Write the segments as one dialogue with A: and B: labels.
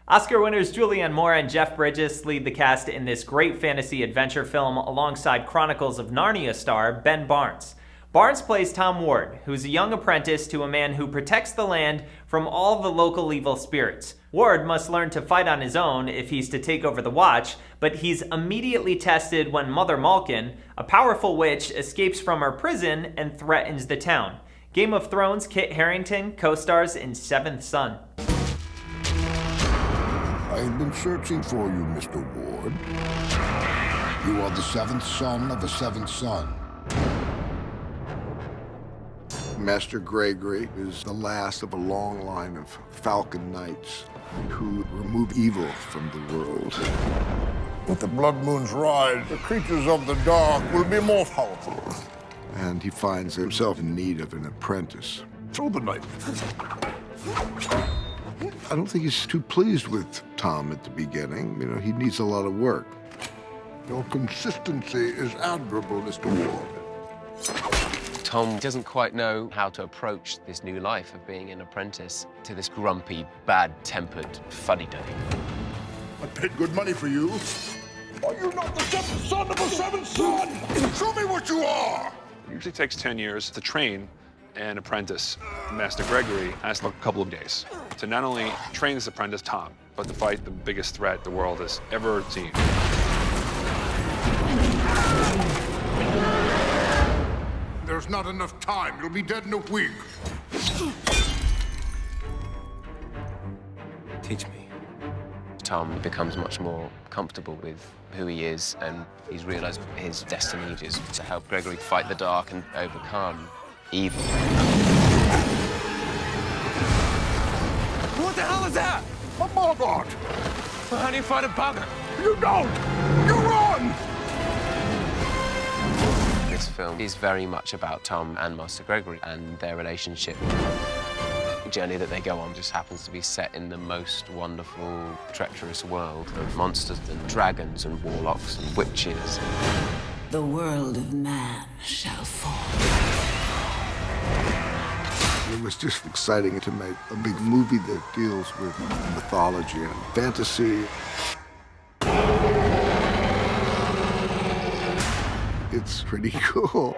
A: Oscar winners Julianne Moore and Jeff Bridges lead the cast in this great fantasy adventure film alongside Chronicles of Narnia star Ben Barnes. Barnes plays Tom Ward, who's a young apprentice to a man who protects the land from all the local evil spirits. Ward must learn to fight on his own if he's to take over the watch, but he's immediately tested when Mother Malkin, a powerful witch, escapes from her prison and threatens the town. Game of Thrones Kit Harington co-stars in Seventh Son.
B: I've been searching for you, Mr. Ward. You are the seventh son of the seventh son. Master Gregory is the last of a long line of Falcon Knights who remove evil from the world. With the Blood Moon's rise, the creatures of the dark will be more powerful. And he finds himself in need of an apprentice. Throw the knife. I don't think he's too pleased with Tom at the beginning. You know, he needs a lot of work. Your consistency is admirable, Mr. Ward.
C: Tom doesn't quite know how to approach this new life of being an apprentice to this grumpy, bad-tempered fuddy-duddy.
B: I paid good money for you. Are you not the seventh son of a seventh son? Show me what you are!
D: It usually takes 10 years to train an apprentice. Master Gregory has a couple of days to not only train this apprentice, Tom, but to fight the biggest threat the world has ever seen.
B: There's not enough time. You'll be dead in a week.
C: Teach me. Tom becomes much more comfortable with who he is, and he's realized his destiny is to help Gregory fight the dark and overcome evil.
E: What the hell is that?
B: A margot!
E: Well, how do you fight a bugger?
B: You don't! You run!
C: This film is very much about Tom and Master Gregory and their relationship. The journey that they go on just happens to be set in the most wonderful, treacherous world of monsters and dragons and warlocks and witches.
F: The world of man shall fall.
B: It was just exciting to make a big movie that deals with mythology and fantasy. It's pretty cool.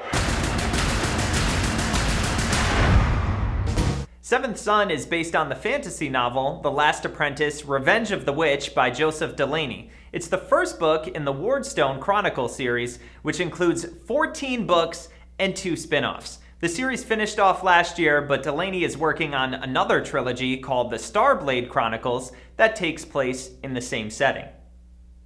A: Seventh Son is based on the fantasy novel The Last Apprentice, Revenge of the Witch by Joseph Delaney. It's the first book in the Wardstone Chronicle series, which includes 14 books and 2 spin-offs. The series finished off last year, but Delaney is working on another trilogy called the Starblade Chronicles that takes place in the same setting.